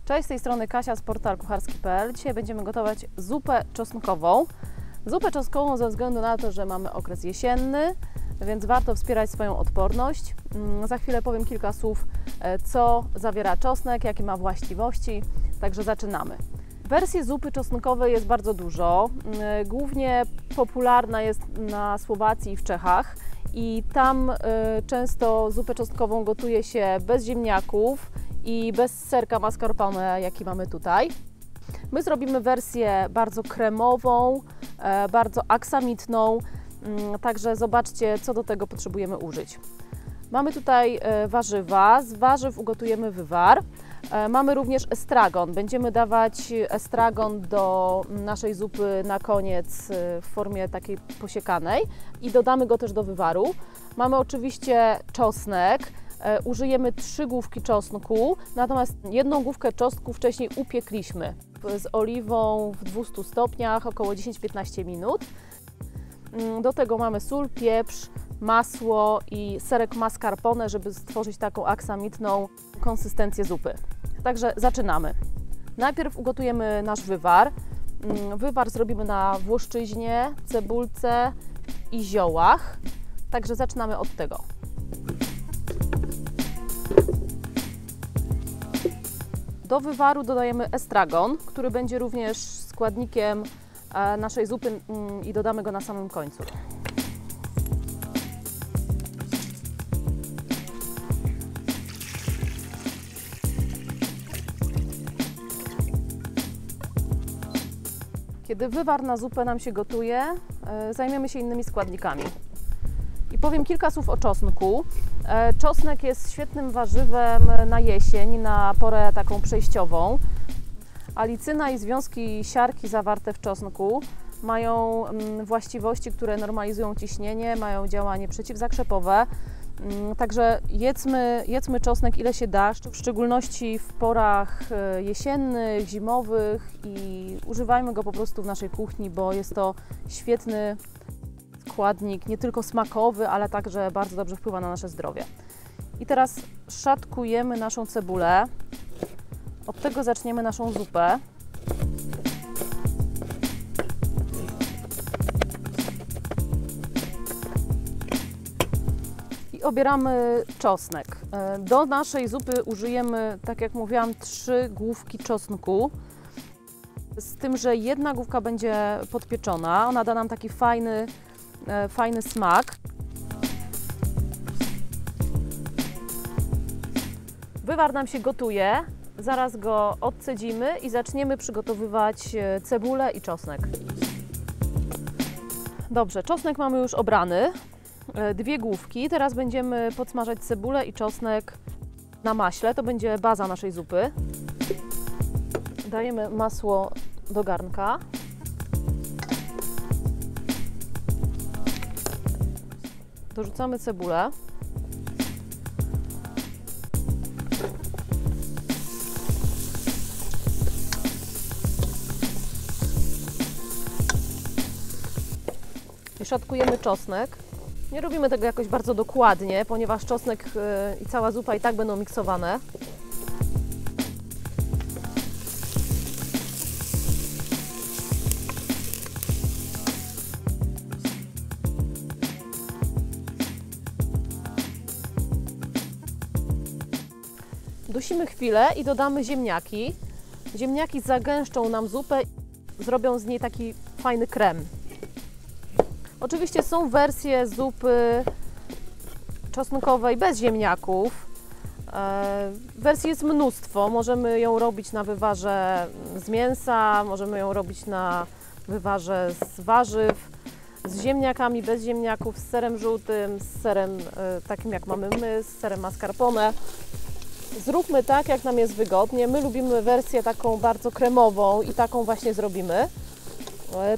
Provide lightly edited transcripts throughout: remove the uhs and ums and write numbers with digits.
Cześć, z tej strony Kasia z portalu kucharski.pl. Dzisiaj będziemy gotować zupę czosnkową. Zupę czosnkową ze względu na to, że mamy okres jesienny, więc warto wspierać swoją odporność. Za chwilę powiem kilka słów, co zawiera czosnek, jakie ma właściwości, także zaczynamy. Wersji zupy czosnkowej jest bardzo dużo. Głównie popularna jest na Słowacji i w Czechach i tam często zupę czosnkową gotuje się bez ziemniaków i bez serka mascarpone, jaki mamy tutaj. My zrobimy wersję bardzo kremową, bardzo aksamitną, także zobaczcie, co do tego potrzebujemy użyć. Mamy tutaj warzywa, z warzyw ugotujemy wywar. Mamy również estragon. Będziemy dawać estragon do naszej zupy na koniec w formie takiej posiekanej i dodamy go też do wywaru. Mamy oczywiście czosnek. Użyjemy 3 główki czosnku, natomiast jedną główkę czosnku wcześniej upiekliśmy z oliwą w 200 stopniach około 10-15 minut. Do tego mamy sól, pieprz, masło i serek mascarpone, żeby stworzyć taką aksamitną konsystencję zupy. Także zaczynamy. Najpierw ugotujemy nasz wywar. Wywar zrobimy na włoszczyźnie, cebulce i ziołach. Także zaczynamy od tego. Do wywaru dodajemy estragon, który będzie również składnikiem naszej zupy i dodamy go na samym końcu. Kiedy wywar na zupę nam się gotuje, zajmiemy się innymi składnikami. I powiem kilka słów o czosnku. Czosnek jest świetnym warzywem na jesień, na porę taką przejściową. Alicyna i związki siarki zawarte w czosnku mają właściwości, które normalizują ciśnienie, mają działanie przeciwzakrzepowe. Także jedzmy czosnek ile się da, w szczególności w porach jesiennych, zimowych i używajmy go po prostu w naszej kuchni, bo jest to świetny składnik, nie tylko smakowy, ale także bardzo dobrze wpływa na nasze zdrowie. I teraz szatkujemy naszą cebulę. Od tego zaczniemy naszą zupę. I obieramy czosnek. Do naszej zupy użyjemy, tak jak mówiłam, 3 główki czosnku. Z tym, że jedna główka będzie podpieczona. Ona da nam taki fajny smak. Wywar nam się gotuje, zaraz go odcedzimy i zaczniemy przygotowywać cebulę i czosnek. Dobrze, czosnek mamy już obrany, 2 główki. Teraz będziemy podsmażać cebulę i czosnek na maśle, to będzie baza naszej zupy. Dajemy masło do garnka. Dorzucamy cebulę. I szatkujemy czosnek. Nie robimy tego jakoś bardzo dokładnie, ponieważ czosnek i cała zupa i tak będą miksowane. Dusimy chwilę i dodamy ziemniaki. Ziemniaki zagęszczą nam zupę, zrobią z niej taki fajny krem. Oczywiście są wersje zupy czosnkowej bez ziemniaków. Wersji jest mnóstwo. Możemy ją robić na wywarze z mięsa, możemy ją robić na wywarze z warzyw, z ziemniakami, bez ziemniaków, z serem żółtym, z serem takim jak mamy my, z serem mascarpone. Zróbmy tak, jak nam jest wygodnie. My lubimy wersję taką bardzo kremową i taką właśnie zrobimy.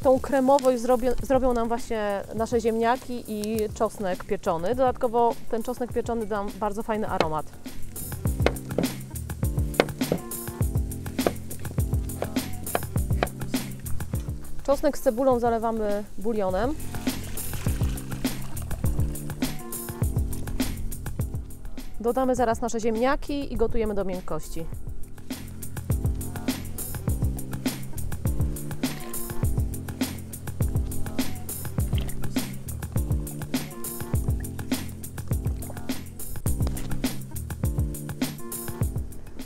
Tą kremowość zrobią nam właśnie nasze ziemniaki i czosnek pieczony. Dodatkowo ten czosnek pieczony da bardzo fajny aromat. Czosnek z cebulą zalewamy bulionem. Dodamy zaraz nasze ziemniaki i gotujemy do miękkości.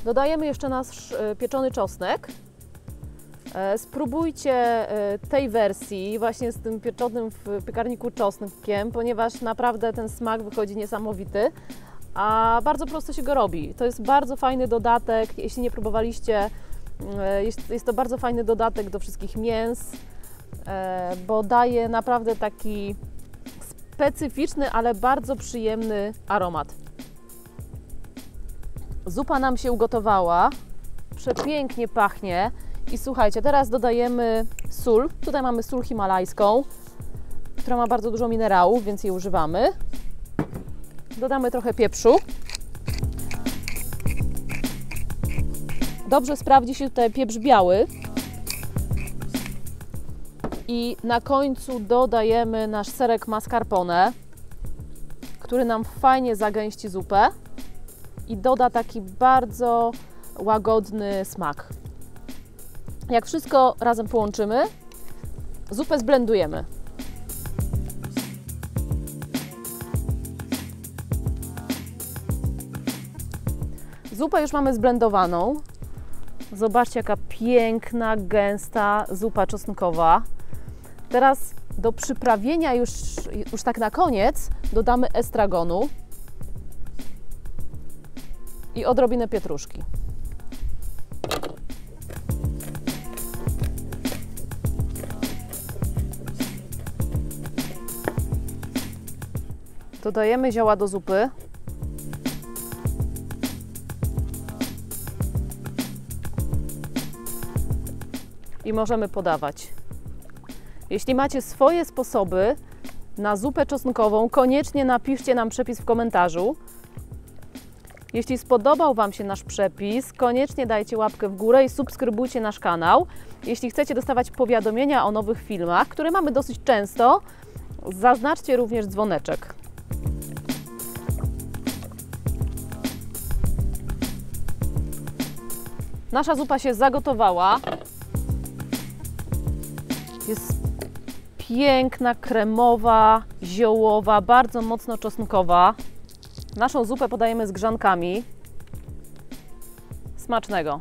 Dodajemy jeszcze nasz pieczony czosnek. Spróbujcie tej wersji właśnie z tym pieczonym w piekarniku czosnkiem, ponieważ naprawdę ten smak wychodzi niesamowity, a bardzo prosto się go robi. To jest bardzo fajny dodatek, jeśli nie próbowaliście, jest to bardzo fajny dodatek do wszystkich mięs, bo daje naprawdę taki specyficzny, ale bardzo przyjemny aromat. Zupa nam się ugotowała, przepięknie pachnie i słuchajcie, teraz dodajemy sól. Tutaj mamy sól himalajską, która ma bardzo dużo minerałów, więc jej używamy. Dodamy trochę pieprzu. Dobrze sprawdzi się tutaj pieprz biały. I na końcu dodajemy nasz serek mascarpone, który nam fajnie zagęści zupę i doda taki bardzo łagodny smak. Jak wszystko razem połączymy, zupę zblendujemy. Zupę już mamy zblendowaną. Zobaczcie, jaka piękna, gęsta zupa czosnkowa. Teraz do przyprawienia już tak na koniec dodamy estragonu i odrobinę pietruszki. Dodajemy zioła do zupy. I możemy podawać. Jeśli macie swoje sposoby na zupę czosnkową, koniecznie napiszcie nam przepis w komentarzu. Jeśli spodobał Wam się nasz przepis, koniecznie dajcie łapkę w górę i subskrybujcie nasz kanał. Jeśli chcecie dostawać powiadomienia o nowych filmach, które mamy dosyć często, zaznaczcie również dzwoneczek. Nasza zupa się zagotowała. Jest piękna, kremowa, ziołowa, bardzo mocno czosnkowa. Naszą zupę podajemy z grzankami. Smacznego!